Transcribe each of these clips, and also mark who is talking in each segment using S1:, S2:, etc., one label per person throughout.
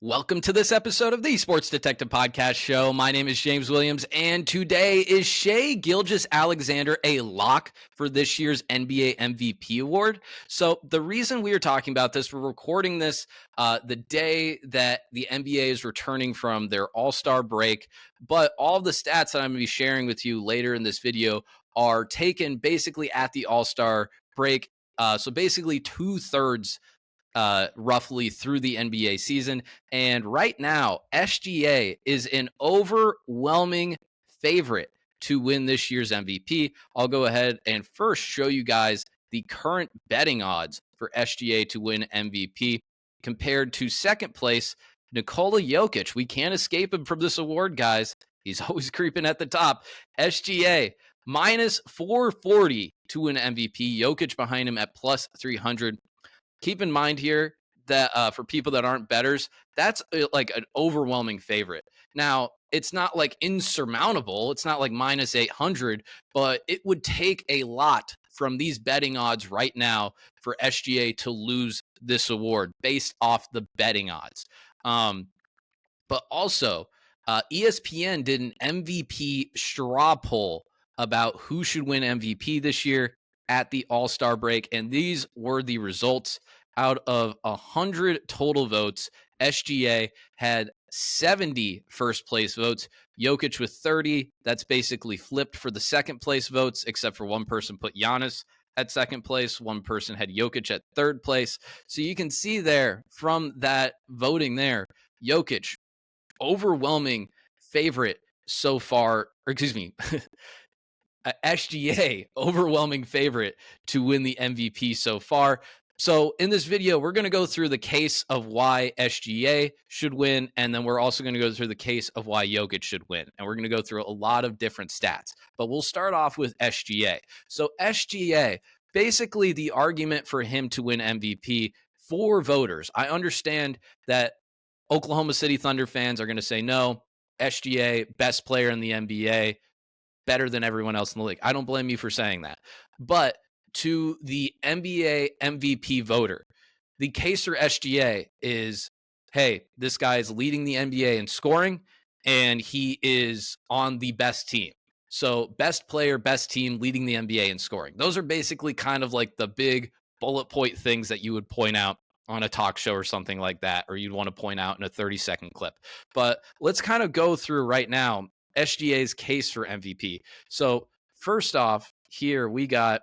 S1: Welcome to this episode of the Sports Detective Podcast Show. My name is James Williams, and today is Shai Gilgeous-Alexander a lock for this year's NBA MVP award? So the reason we are talking about this, we're recording this the day that the NBA is returning from their All-Star break, but all the stats that I'm going to be sharing with you later in this video are taken basically at the All-Star break. So basically 2/3 roughly through the NBA season. And right now, SGA is an overwhelming favorite to win this year's MVP. I'll go ahead and first show you guys the current betting odds for SGA to win MVP compared to second place, Nikola Jokic. We can't escape him from this award, guys. He's always creeping at the top. SGA minus 440 to win MVP. Jokic behind him at plus 300. Keep in mind here that for people that aren't bettors, that's like an overwhelming favorite. Now, it's not like insurmountable. It's not like minus 800, but it would take a lot from these betting odds right now for SGA to lose this award based off the betting odds. But also, ESPN did an MVP straw poll about who should win MVP this year at the All-Star break, and these were the results. Out of 100 total votes, SGA had 70 first place votes, Jokic with 30. That's basically flipped for the second place votes, except for one person put Giannis at second place. One person had Jokic at third place. So you can see there from that voting there, Jokic, overwhelming favorite so far, or excuse me, SGA, overwhelming favorite to win the MVP so far. So in this video, we're going to go through the case of why SGA should win, and then we're also going to go through the case of why Jokic should win. And we're going to go through a lot of different stats. But we'll start off with SGA. So SGA, basically the argument for him to win MVP for voters. I understand that Oklahoma City Thunder fans are going to say, no, SGA, best player in the NBA, better than everyone else in the league. I don't blame you for saying that. But to the NBA MVP voter, the case for SGA is, hey, this guy is leading the NBA in scoring, and he is on the best team. So best player, best team, leading the NBA in scoring. Those are basically kind of like the big bullet point things that you would point out on a talk show or something like that, or you'd want to point out in a 30-second clip. But let's kind of go through right now SGA's case for MVP. So first off, here we got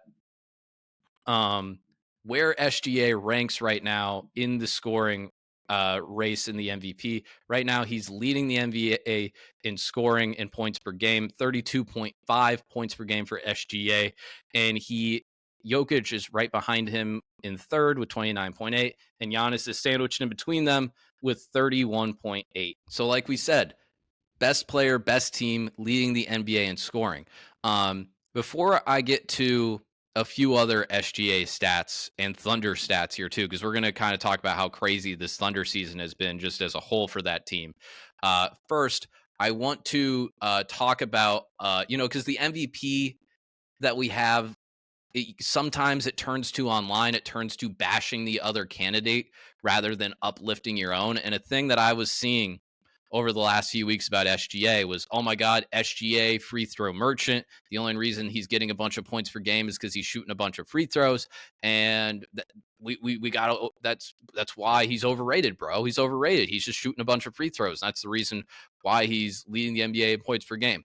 S1: where SGA ranks right now in the scoring race in the MVP. Right now, he's leading the NBA in scoring in points per game, 32.5 points per game for SGA. And Jokic is right behind him in third with 29.8, and Giannis is sandwiched in between them with 31.8. So like we said, best player, best team, leading the NBA in scoring. Before I get to a few other SGA stats and Thunder stats here too, because we're going to kind of talk about how crazy this Thunder season has been just as a whole for that team. First, I want to talk about, because the MVP that we have, sometimes it turns to online, it turns to bashing the other candidate rather than uplifting your own. And a thing that I was seeing over the last few weeks about SGA was, oh my God, SGA free throw merchant. The only reason he's getting a bunch of points per game is because he's shooting a bunch of free throws. And we got that's why he's overrated, bro. He's overrated. He's just shooting a bunch of free throws. That's the reason why he's leading the NBA in points per game.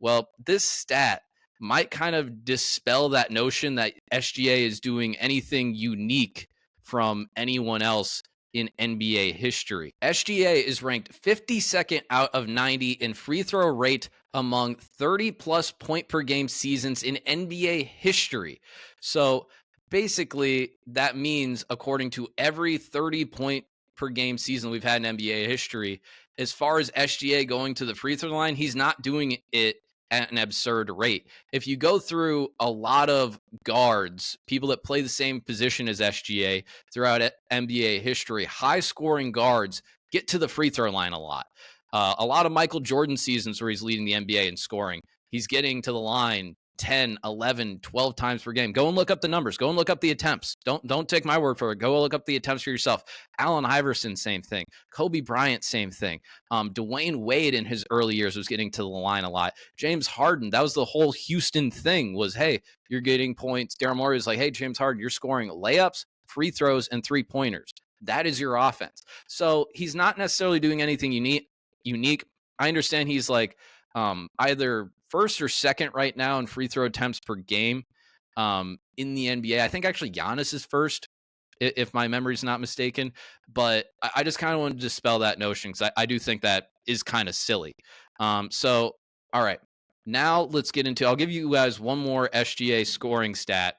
S1: Well, this stat might kind of dispel that notion that SGA is doing anything unique from anyone else in NBA history. SGA is ranked 52nd out of 90 in free throw rate among 30-plus point per game seasons in NBA history. So basically, that means, according to every 30-point per game season we've had in NBA history, as far as SGA going to the free throw line, he's not doing it at an absurd rate. If you go through a lot of guards, people that play the same position as SGA throughout NBA history, high-scoring guards get to the free throw line a lot. A lot of Michael Jordan seasons where he's leading the NBA in scoring, he's getting to the line 10, 11, 12 times per game. Go and look up the numbers. Go and look up the attempts. Don't take my word for it. Go look up the attempts for yourself. Allen Iverson, same thing. Kobe Bryant, same thing. Dwayne Wade in his early years was getting to the line a lot. James Harden, that was the whole Houston thing was, hey, you're getting points. Daryl Morey was like, hey, James Harden, you're scoring layups, free throws, and three-pointers. That is your offense. So he's not necessarily doing anything unique. I understand he's like either first or second right now in free throw attempts per game in the NBA. I think actually Giannis is first, if my memory is not mistaken. But I just kind of wanted to dispel that notion because I do think that is kind of silly. So, all right. Now let's get into, I'll give you guys one more SGA scoring stat,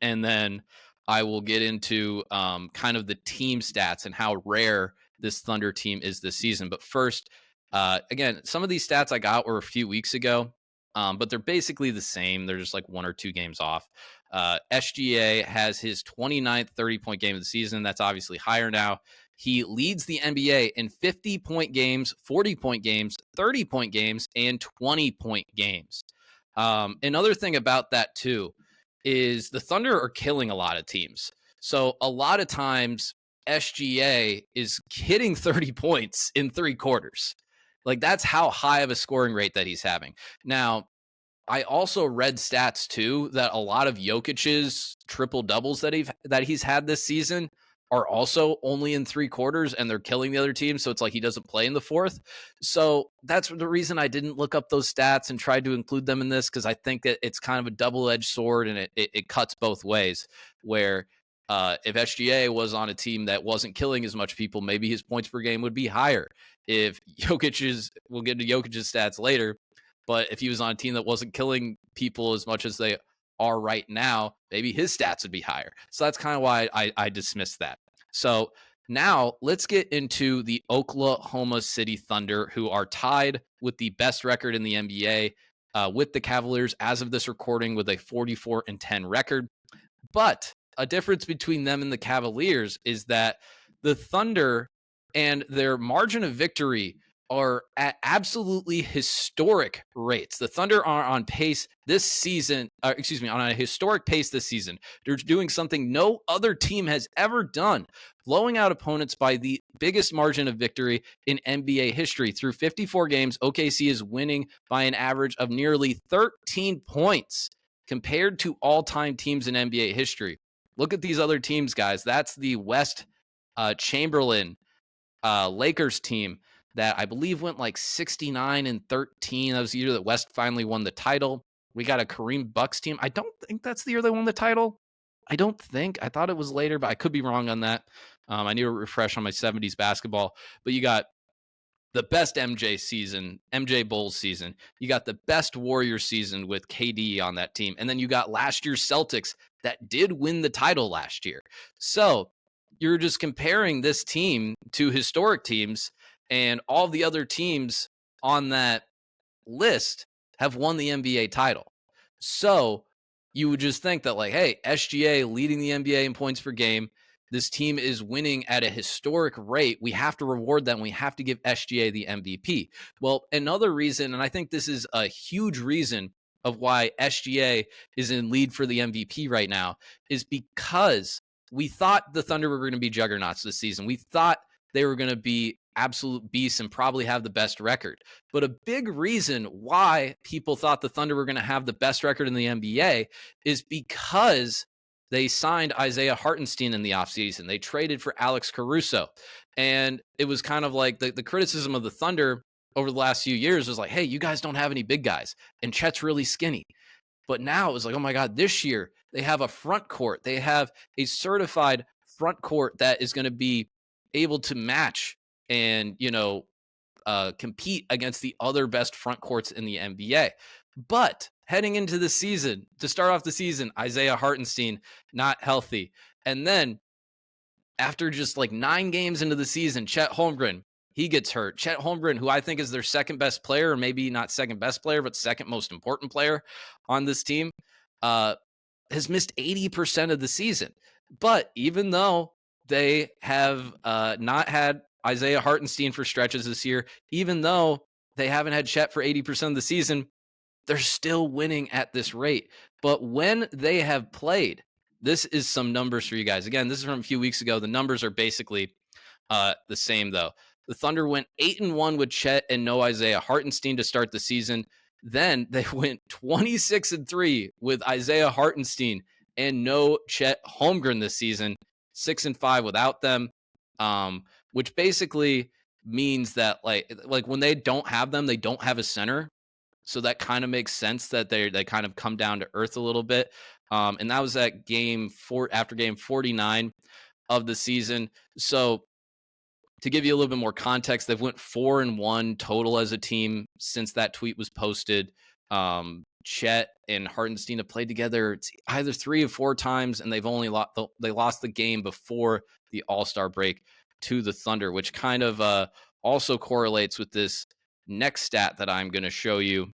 S1: and then I will get into kind of the team stats and how rare this Thunder team is this season. But first, again, some of these stats I got were a few weeks ago, but they're basically the same. They're just like 1 or 2 games off. SGA has his 29th 30-point game of the season. That's obviously higher now. He leads the NBA in 50-point games, 40-point games, 30-point games, and 20-point games. Another thing about that, too, is the Thunder are killing a lot of teams. So a lot of times SGA is hitting 30 points in 3 quarters. Like that's how high of a scoring rate that he's having. Now, I also read stats too that a lot of Jokic's triple doubles that he's had this season are also only in 3 quarters, and they're killing the other team. So it's like he doesn't play in the 4th. So that's the reason I didn't look up those stats and tried to include them in this, because I think that it's kind of a double-edged sword, and it cuts both ways. Where if SGA was on a team that wasn't killing as much people, maybe his points per game would be higher. If we'll get to Jokic's stats later, but if he was on a team that wasn't killing people as much as they are right now, maybe his stats would be higher. So that's kind of why I dismissed that. So now let's get into the Oklahoma City Thunder, who are tied with the best record in the NBA with the Cavaliers as of this recording with a 44-10 record. But a difference between them and the Cavaliers is that the Thunder and their margin of victory are at absolutely historic rates. The Thunder are on pace this season, on a historic pace this season. They're doing something no other team has ever done, blowing out opponents by the biggest margin of victory in NBA history. Through 54 games, OKC is winning by an average of nearly 13 points compared to all-time teams in NBA history. Look at these other teams, guys. That's the West Chamberlain Lakers team that I believe went like 69-13. That was the year that West finally won the title. We got a Kareem Bucks team. I don't think that's the year they won the title. I don't think. I thought it was later, but I could be wrong on that. I need to refresh on my 70s basketball. But you got the best MJ Bulls season. You got the best Warriors season with KD on that team. And then you got last year's Celtics that did win the title last year. So you're just comparing this team to historic teams, and all the other teams on that list have won the NBA title. So you would just think that, like, hey, SGA leading the NBA in points per game. This team is winning at a historic rate. We have to reward them. We have to give SGA the MVP. Well, another reason, and I think this is a huge reason of why SGA is in lead for the MVP right now, is because we thought the Thunder were going to be juggernauts this season. We thought they were going to be absolute beasts and probably have the best record. But a big reason why people thought the Thunder were going to have the best record in the NBA is because they signed Isaiah Hartenstein in the offseason. They traded for Alex Caruso. And it was kind of like the criticism of the Thunder over the last few years was like, hey, you guys don't have any big guys, and Chet's really skinny. But now it was like, oh my God, this year they have a front court. They have a certified front court that is going to be able to match and, compete against the other best front courts in the NBA. But heading into the season, to start off the season, Isaiah Hartenstein not healthy. And then after just like 9 games into the season, Chet Holmgren, he gets hurt. Chet Holmgren, who I think is their second best player, or maybe not second best player, but second most important player on this team, has missed 80% of the season. But even though they have not had Isaiah Hartenstein for stretches this year, even though they haven't had Chet for 80% of the season, they're still winning at this rate. But when they have played, this is some numbers for you guys. Again, this is from a few weeks ago. The numbers are basically the same though. The Thunder went 8-1 with Chet and no Isaiah Hartenstein to start the season. Then they went 26-3 with Isaiah Hartenstein and no Chet Holmgren this season. 6-5 without them, which basically means that like when they don't have them, they don't have a center. So that kind of makes sense that they kind of come down to earth a little bit. And that was at after game 49 of the season. So to give you a little bit more context, they've went 4-1 total as a team since that tweet was posted. Chet and Hartenstein have played together either 3 or 4 times, and they've only lost the game before the All-Star break to the Thunder, which kind of also correlates with this next stat that I'm going to show you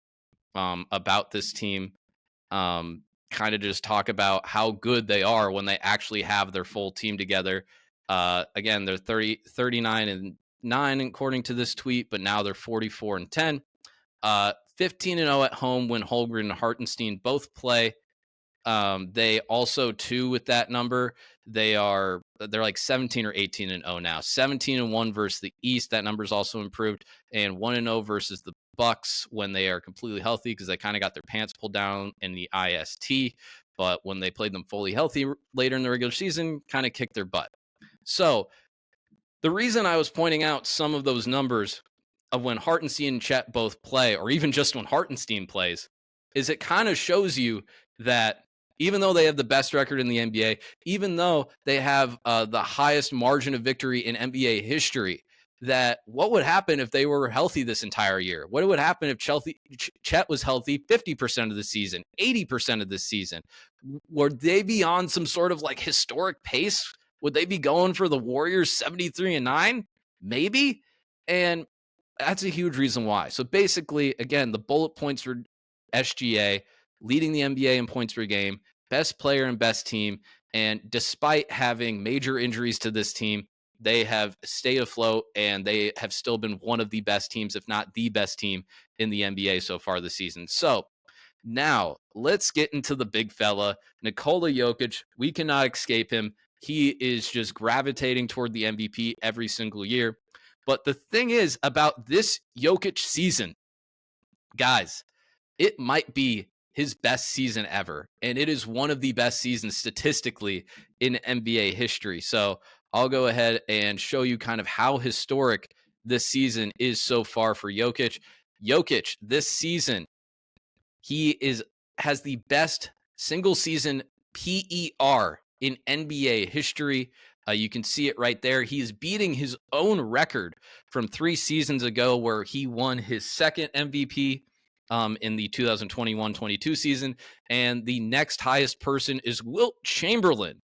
S1: about this team. Kind of just talk about how good they are when they actually have their full team together. Again, they're 39-9 according to this tweet, but now they're 44-10. 15-0 at home when Holmgren and Hartenstein both play. They also too with that number, they're like 17 or 18-0 now. 17-1 versus the East. That number is also improved, and 1-0 versus the Bucks when they are completely healthy, because they kind of got their pants pulled down in the IST. But when they played them fully healthy later in the regular season, kind of kicked their butt. So the reason I was pointing out some of those numbers of when Hartenstein and Chet both play, or even just when Hartenstein plays, is it kind of shows you that even though they have the best record in the NBA, even though they have the highest margin of victory in NBA history, that what would happen if they were healthy this entire year? What would happen if Chet was healthy 50% of the season, 80% of the season? Would they be on some sort of like historic pace? Would they be going for the Warriors 73-9? Maybe. And that's a huge reason why. So basically, again, the bullet points for SGA, leading the NBA in points per game, best player and best team. And despite having major injuries to this team, they have stayed afloat, and they have still been one of the best teams, if not the best team in the NBA so far this season. So now let's get into the big fella, Nikola Jokic. We cannot escape him. He is just gravitating toward the MVP every single year. But the thing is about this Jokic season, guys, it might be his best season ever. And it is one of the best seasons statistically in NBA history. So I'll go ahead and show you kind of how historic this season is so far for Jokic. Jokic, this season, has the best single season PER in NBA history. You can see it right there. He is beating his own record from 3 seasons ago, where he won his second MVP in the 2021-22 season. And the next highest person is Wilt Chamberlain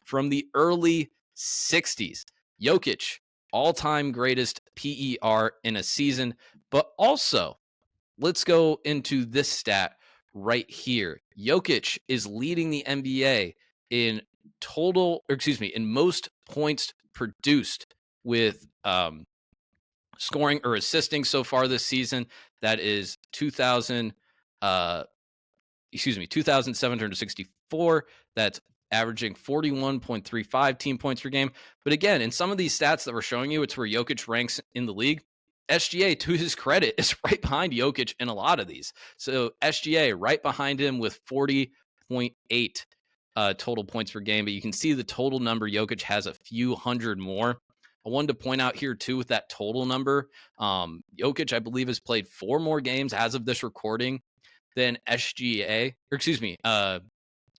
S1: from the early 60s. Jokic, all-time greatest PER in a season. But also, let's go into this stat right here. Jokic is leading the NBA in in most points produced with scoring or assisting so far this season. That is 2,764. That's averaging 41.35 team points per game. But again, in some of these stats that we're showing you, it's where Jokic ranks in the league. SGA, to his credit, is right behind Jokic in a lot of these. So SGA right behind him with 40.8 total points per game. But you can see the total number. Jokic has a few hundred more. I wanted to point out here, too, with that total number, Jokic, I believe, has played 4 more games as of this recording than SGA.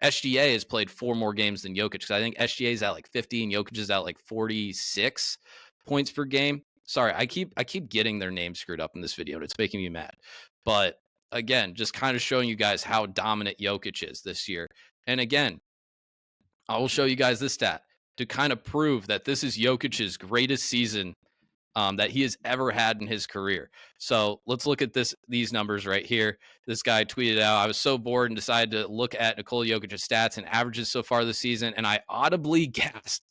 S1: SGA has played 4 more games than Jokic, because I think SGA is at like 50 and Jokic is at like 46 points per game. Sorry, I keep getting their names screwed up in this video, and it's making me mad. But again, just kind of showing you guys how dominant Jokic is this year. And again, I will show you guys this stat to kind of prove that this is Jokic's greatest season that he has ever had in his career. So let's look at these numbers right here. This guy tweeted out, I was so bored and decided to look at Nikola Jokic's stats and averages so far this season, and I audibly gasped.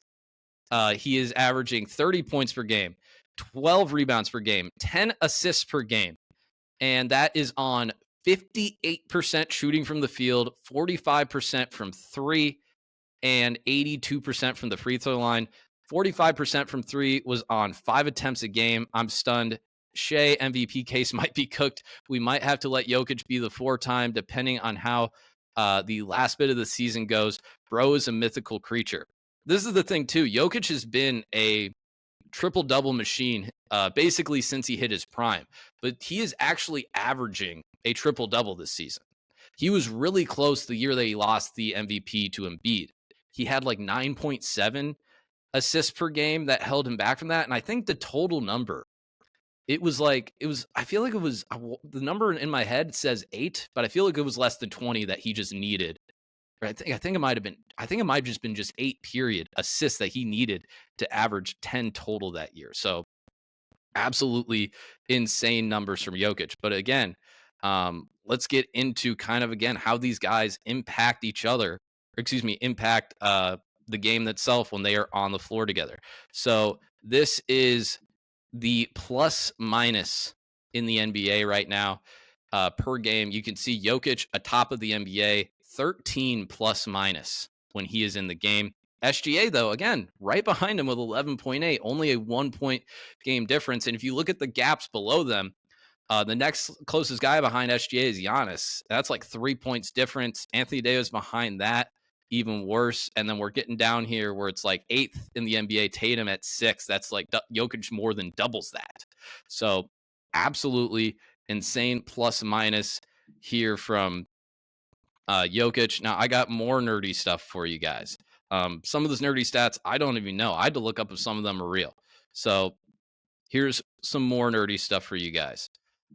S1: He is averaging 30 points per game, 12 rebounds per game, 10 assists per game, and that is on 58% shooting from the field, 45% from three, and 82% from the free throw line. 45% from three was on 5 attempts a game. I'm stunned. Shea MVP case might be cooked. We might have to let Jokic be the 4-time, depending on how the last bit of the season goes. Bro is a mythical creature. This is the thing, too. Jokic has been a triple-double machine basically since he hit his prime. But he is actually averaging a triple-double this season. He was really close the year that he lost the MVP to Embiid. He had like 9.7 assists per game that held him back from that. And I think the total number, I feel like it was, the number in my head says 8, but I feel like it was less than 20 that he just needed. I think it might have just been just 8 period assists that he needed to average 10 total that year. So absolutely insane numbers from Jokic. But again, let's get into kind of, again, how these guys impact each other, impact the game itself when they are on the floor together. So this is the plus minus in the NBA right now per game. You can see Jokic atop of the NBA, 13 plus minus when he is in the game. SGA, though, again, right behind him with 11.8, only a 1-point game difference. And if you look at the gaps below them, the next closest guy behind SGA is Giannis. That's like 3 points difference. Anthony Davis behind that, even worse. And then we're getting down here where it's like 8th in the NBA, Tatum at 6. That's like Jokic more than doubles that. So absolutely insane plus minus here from Jokic. Now, I got more nerdy stuff for you guys. Some of those nerdy stats, I don't even know. I had to look up if some of them are real. So here's some more nerdy stuff for you guys.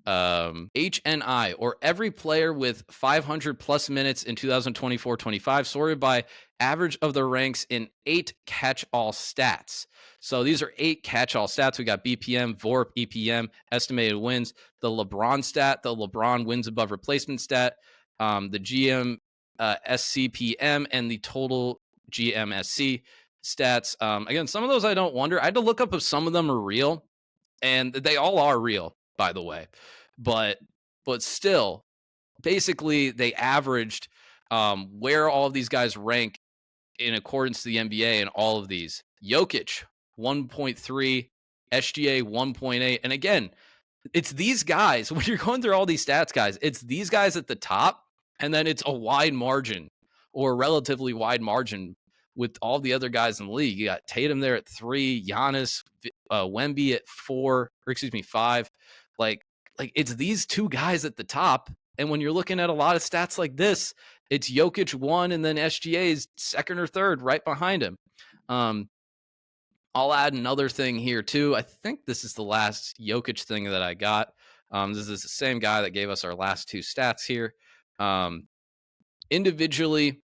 S1: HNI, or every player with 500 plus minutes in 2024-25, sorted by average of the ranks in 8 catch-all stats. So these are 8 catch-all stats. We got BPM, VORP, EPM, estimated wins, the LeBron stat, the LeBron wins above replacement stat, the GM SCPM, and the total GMSC stats. Again, some of those I don't wonder. I had to look up if some of them are real, and they all are real, by the way. But still, basically, they averaged where all of these guys rank in accordance to the NBA in all of these. Jokic, 1.3, SGA, 1.8. And again, it's these guys, when you're going through all these stats, guys, it's these guys at the top, and then it's a wide margin, or a relatively wide margin with all the other guys in the league. You got Tatum there at 3, Giannis, Wemby at 5. Like it's these two guys at the top. And when you're looking at a lot of stats like this, it's Jokic 1, and then SGA is 2nd or 3rd right behind him. I'll add another thing here too. I think this is the last Jokic thing that I got. This is the same guy that gave us our last 2 stats here. Individually,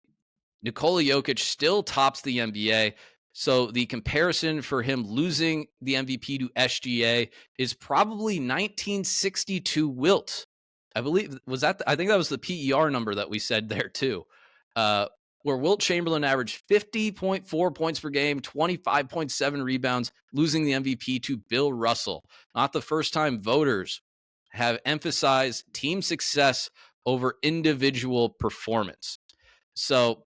S1: Nikola Jokic still tops the NBA. So the comparison for him losing the MVP to SGA is probably 1962 Wilt. I believe I think that was the PER number that we said there too. Where Wilt Chamberlain averaged 50.4 points per game, 25.7 rebounds, losing the MVP to Bill Russell. Not the first time voters have emphasized team success over individual performance. So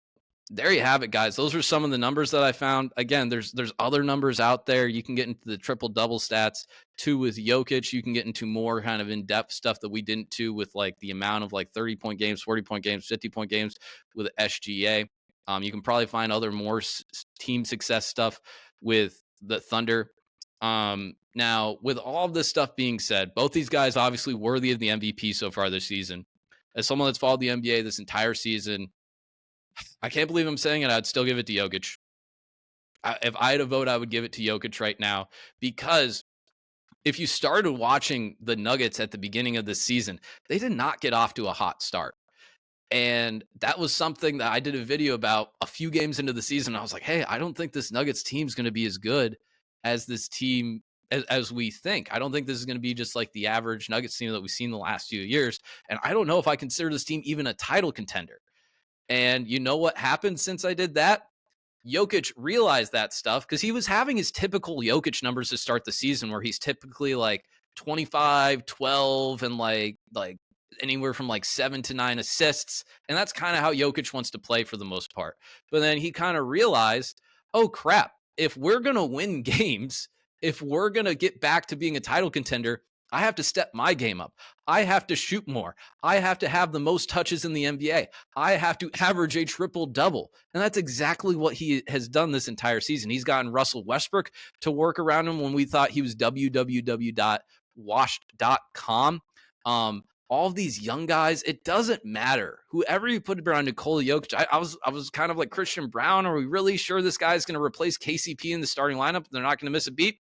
S1: there you have it, guys. Those are some of the numbers that I found. Again, there's other numbers out there. You can get into the triple-double stats, too, with Jokic. You can get into more kind of in-depth stuff that we didn't do with, like, the amount of, like, 30-point games, 40-point games, 50-point games with SGA. You can probably find other more team success stuff with the Thunder. Now, with all of this stuff being said, both these guys obviously worthy of the MVP so far this season. As someone that's followed the NBA this entire season, I can't believe I'm saying it. I'd still give it to Jokic. If I had a vote, I would give it to Jokic right now, because if you started watching the Nuggets at the beginning of this season, they did not get off to a hot start. And that was something that I did a video about a few games into the season. I was like, hey, I don't think this Nuggets team is going to be as good as this team as we think. I don't think this is going to be just like the average Nuggets team that we've seen the last few years. And I don't know if I consider this team even a title contender. And you know what happened since I did that? Jokic realized that stuff because he was having his typical Jokic numbers to start the season, where he's typically like 25, 12, and like anywhere from like 7 to 9 assists. And that's kind of how Jokic wants to play for the most part. But then he kind of realized, oh crap, if we're going to win games, if we're going to get back to being a title contender, I have to step my game up. I have to shoot more. I have to have the most touches in the NBA. I have to average a triple double. And that's exactly what he has done this entire season. He's gotten Russell Westbrook to work around him when we thought he was www.washed.com. All of these young guys, it doesn't matter. Whoever you put around Nikola Jokic, I was kind of like Christian Brown. Are we really sure this guy's going to replace KCP in the starting lineup? They're not going to miss a beat.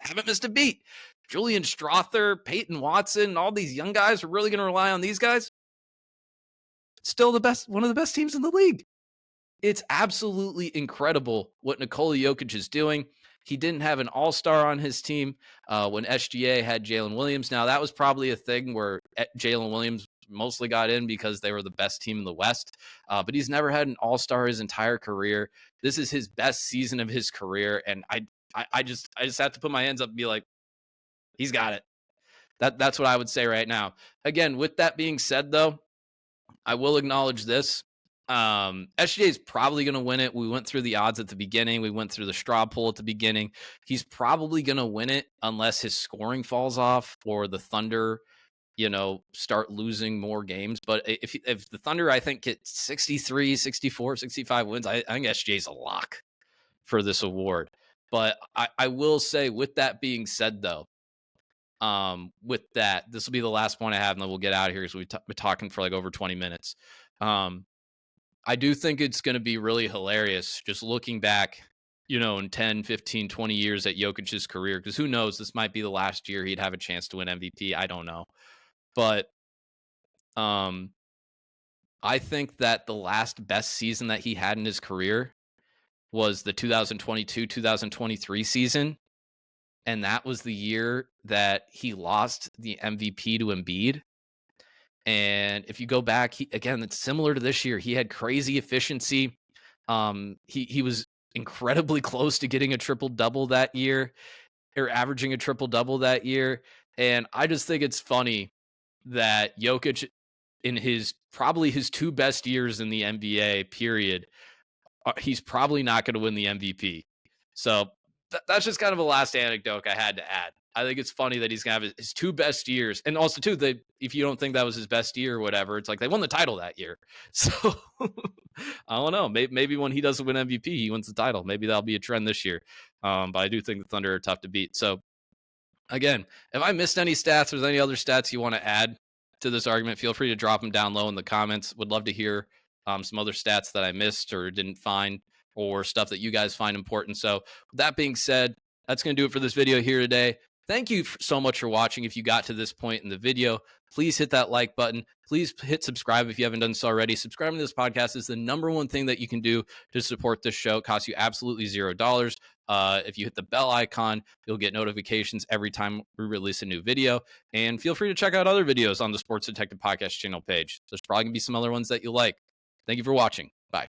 S1: Haven't missed a beat. Julian Strother, Peyton Watson, all these young guys are really going to rely on these guys. Still the best, one of the best teams in the league. It's absolutely incredible what Nikola Jokic is doing. He didn't have an all-star on his team when SGA had Jalen Williams. Now, that was probably a thing where Jalen Williams mostly got in because they were the best team in the West. But he's never had an all-star his entire career. This is his best season of his career. And I just have to put my hands up and be like, he's got it. That's what I would say right now. Again, with that being said, though, I will acknowledge this. SGA is probably going to win it. We went through the odds at the beginning. We went through the straw poll at the beginning. He's probably going to win it unless his scoring falls off or the Thunder, start losing more games. But if the Thunder, I think, get 63, 64, 65 wins, I think SGA is a lock for this award. But I will say, with that being said, though, with that, this will be the last point I have, and then we'll get out of here because we've been talking for like over 20 minutes. I do think it's going to be really hilarious just looking back, in 10, 15, 20 years at Jokic's career, because who knows, this might be the last year he'd have a chance to win MVP. I don't know. But I think that the last best season that he had in his career was the 2022-2023 season. And that was the year that he lost the MVP to Embiid. And if you go back, again, it's similar to this year. He had crazy efficiency. He was incredibly close to getting a triple-double that year, or averaging a triple-double that year. And I just think it's funny that Jokic, in probably his two best years in the NBA, period, he's probably not going to win the MVP. So that's just kind of a last anecdote I had to add. I think it's funny that he's going to have his two best years. And also, too, if you don't think that was his best year or whatever, it's like they won the title that year. So I don't know. Maybe when he doesn't win MVP, he wins the title. Maybe that'll be a trend this year. But I do think the Thunder are tough to beat. So, again, if I missed any stats, or there's any other stats you want to add to this argument, feel free to drop them down low in the comments. Would love to hear some other stats that I missed or didn't find, or stuff that you guys find important. So with that being said, that's going to do it for this video here today. Thank you so much for watching. If you got to this point in the video, please hit that like button. Please hit subscribe if you haven't done so already. Subscribing to this podcast is the number one thing that you can do to support this show. It costs you absolutely $0. If you hit the bell icon, you'll get notifications every time we release a new video. And feel free to check out other videos on the Sports Detective Podcast channel page. There's probably going to be some other ones that you like. Thank you for watching. Bye.